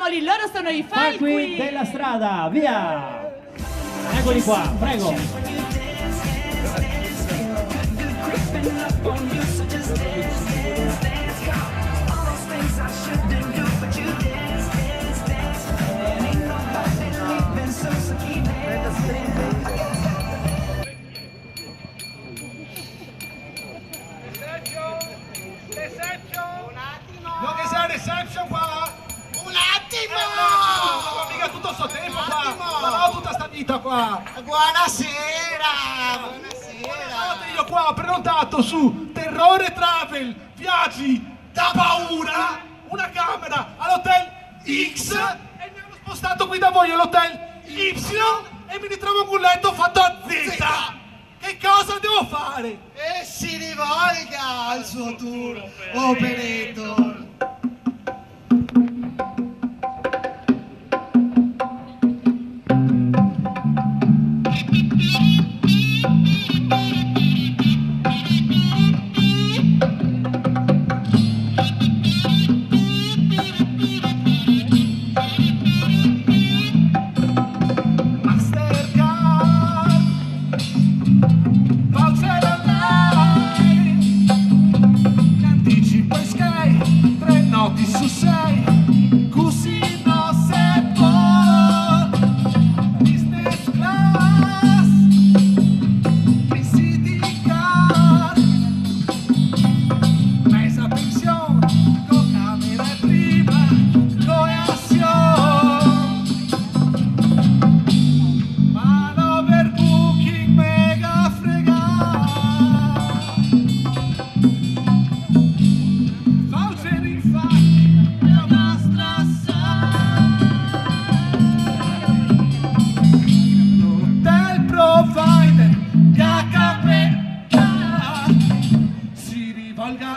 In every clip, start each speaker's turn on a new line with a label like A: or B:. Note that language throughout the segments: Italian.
A: Ricordiamoli, loro sono i
B: Falqui
A: Falqui
B: della strada, via! Eccoli qua, prego!
C: No, che sei reception qua?
D: Un attimo!
C: Ma mica tutto sto tempo qua! Ma no, tutta sta vita qua!
D: Buonasera! Buonasera!
C: Io qua ho prenotato su Terrore Travel, viaggi da paura, una camera all'hotel X e mi hanno spostato qui da voi all'hotel Y e mi ritrovo con un letto fatto a Z! Che cosa devo fare?
D: E si rivolga al suo tour operator!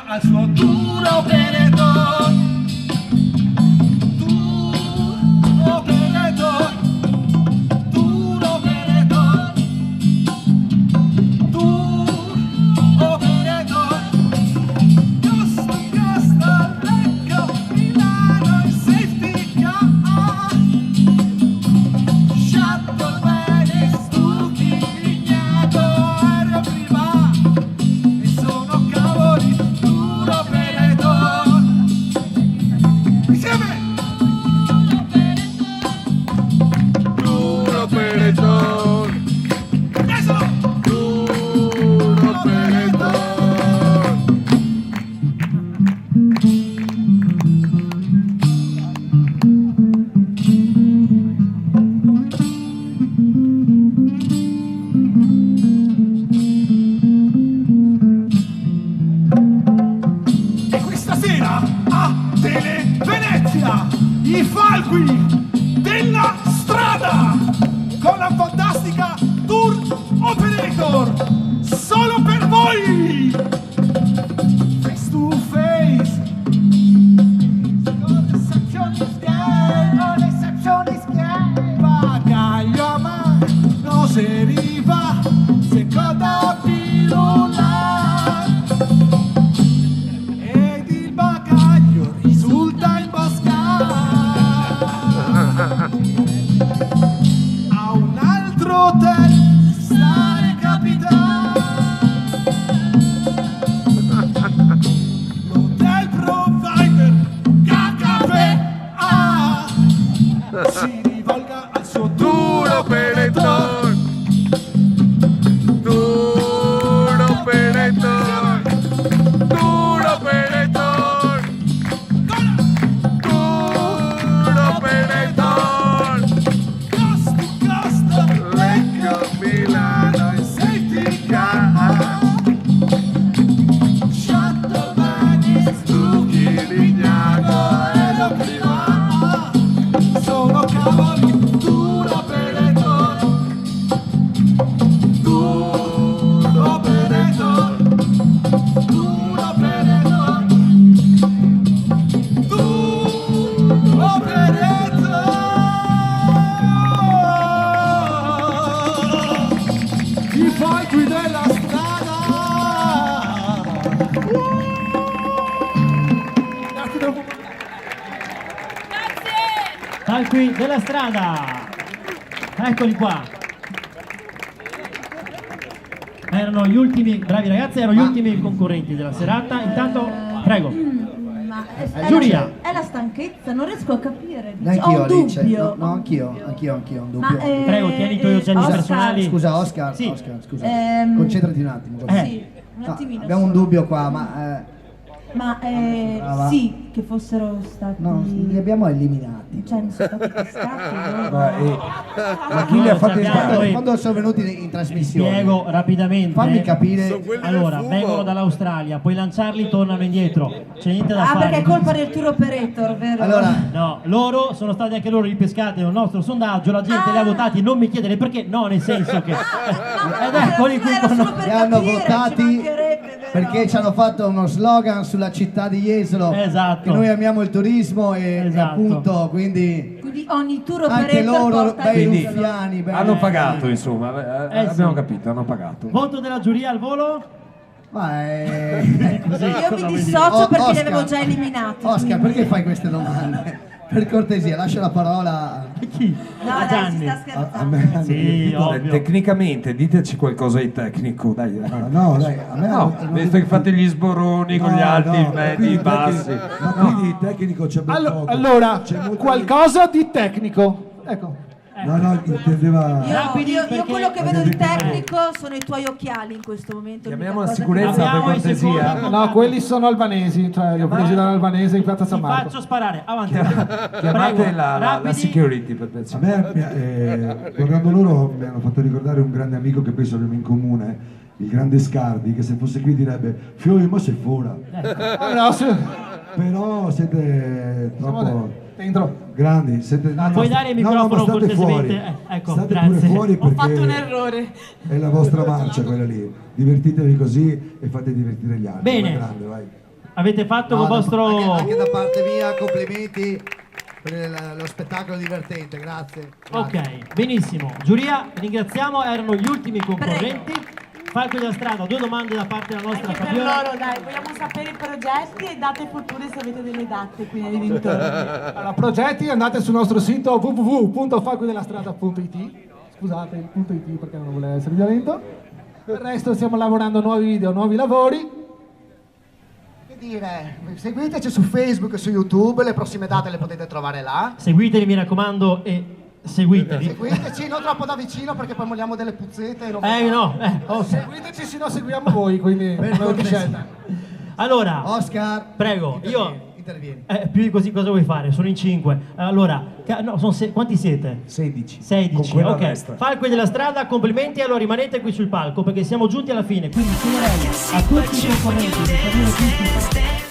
C: Al suo tour operator, tour operator, tour operator, tour operator. Costa, Lecco, Milano in safety car. Shuttle, Venice, Turchi, Vignato, aereo privato. E sono cavoli. I Falqui della strada con la fantastica tour operator solo per voi, face to face con receptionist gay bagaglio a mano se riva seconda pilula ed il bagaglio risulta imboscato a un altro hotel stare capitano. L'hotel provider KKA si rivolga al suo tour operator. Tour operator, tour operator, tour operator. Cost to cost, Lecco, Milano in safety car. Shuttle, Venice, Turchi, Vignato, aereo privato. Sono cavalli.
B: Falchi della strada, eccoli qua. Erano gli ultimi, bravi ragazzi, erano gli ultimi concorrenti della serata. Intanto, prego.
A: Ma
B: Giulia.
A: è la stanchezza, non riesco a capire. Ho
D: Neanch'io,
A: un
D: Alice.
A: dubbio.
D: No, anch'io ho un dubbio.
A: Ma,
B: Prego, tieni i tuoi oggetti
A: Oscar,
B: personali.
D: Scusa, Oscar,
B: Sì.
D: Oscar, scusa. Concentrati un attimo.
A: Sì, un
D: No,
A: attimino.
D: abbiamo un dubbio qua, ma brava.
A: sì, che fossero stati.
D: no, li abbiamo eliminati.
A: Cioè, non sono stati pescati.
E: Ma chi li ha fatti
B: Sappiamo,
E: entrare?
D: Quando sono venuti in trasmissione,
B: Spiego rapidamente.
D: fammi capire.
B: Allora, vengono dall'Australia, puoi lanciarli, tornano indietro. C'è niente da fare.
A: Perché è colpa del tour operator, vero?
D: Allora,
B: No, loro sono stati anche loro ripescati nel nostro sondaggio, la gente li ha votati, non mi chiedere perché, no, nel senso che... ed eccoli qui
A: era
B: con
A: solo per
D: li hanno
A: capire, ci
D: votati
A: mancherebbe, vero?
D: perché ci hanno fatto uno slogan sulla città di Jesolo.
B: Esatto.
D: Che noi amiamo il turismo e
B: Esatto.
D: appunto, quindi
A: Quindi ogni tour
D: anche
A: operator
D: loro,
A: porta
D: bei
A: il
E: Quindi
D: ruffiani, bei-
E: hanno pagato, insomma, abbiamo
B: sì.
E: capito, hanno pagato.
B: voto della giuria al volo?
D: Ma
B: Così,
A: Io
B: cosa
A: mi
B: vuoi
A: dissocio
D: Oh,
A: perché li
D: Oscar.
A: avevo già eliminati.
D: Oscar,
A: quindi-
D: perché fai queste domande? Per cortesia, lascia la parola
B: dire? Chi?
A: No,
B: A
A: dai, si
B: Gianni.
A: sta
D: a
A: scherzando.
D: me.
B: Sì, ovvio.
E: Tecnicamente, diteci qualcosa di tecnico, dai.
D: No, dai, a me
E: No, visto che fate gli sboroni con gli alti, i medi, i bassi.
F: Ma quindi tecnico c'è ben poco.
C: Allora,
F: C'è molto-
C: qualcosa di tecnico. Ecco.
F: No, intendeva...
B: Rapidi,
A: Io
B: perché-
A: quello che vedo di tecnico sono i tuoi occhiali in questo momento.
E: Chiamiamo
A: l'unica
E: la
A: cosa
E: sicurezza
A: che-
E: per
B: Abbiamo i
E: cortesia.
B: secondi.
C: No, quelli sono albanesi, cioè li ho presi dall'albanese in piazza
B: Ti
C: San Marco.
B: faccio sparare, avanti.
E: Chiamate
B: Prego,
E: la
B: rapidi.
E: security per
F: A
E: piacere.
F: me, guardando loro, mi hanno fatto ricordare un grande amico che penso abbiamo in comune, il grande Scardi, che se fosse qui direbbe Fiori, ma sei fuori.
C: No, sì.
F: Però siete troppo
C: Dentro.
F: grandi. Siete,
B: Puoi dare il microfono
F: ma state
B: cortesemente?
F: fuori.
B: Ecco,
F: State
B: grazie.
F: pure fuori
A: Ho
F: perché
A: fatto un errore.
F: è la vostra marcia quella lì. Divertitevi così e fate divertire gli altri.
B: Bene.
F: Alla grande, vai.
B: Avete fatto
D: No,
B: con vostro...
D: anche da parte mia, complimenti per lo spettacolo divertente, grazie.
B: Ok, benissimo. Giuria, ringraziamo, erano gli ultimi concorrenti. Falco della strada, 2 domande da parte della nostra
G: Anche per
B: Fabiola.
G: loro, dai, vogliamo sapere i progetti e date future se avete delle date qui nei dintorni.
C: Allora, progetti, andate sul nostro sito www.falcodellastrada.it. Scusate il punto .it perché non vuole essere violento. Per il resto stiamo lavorando a nuovi video, nuovi lavori.
D: Che dire, seguiteci su Facebook e su YouTube, le prossime date le potete trovare là.
B: Seguiteli, mi raccomando, e seguiteli.
D: Seguiteci non troppo da vicino perché poi moliamo delle puzzette e non
B: Ok.
C: Seguiteci, se no seguiamo voi, quindi non di scelta.
B: Allora,
D: Oscar,
B: prego,
D: intervieni.
B: più di così cosa vuoi fare? Sono in 5. Allora, no, quanti siete?
E: 16.
B: 16,
E: Con quella
B: ok.
E: destra.
B: Falco della strada, complimenti, allora rimanete qui sul palco perché siamo giunti alla fine. Quindi chiederei a tutti i concorrenti di salire tutti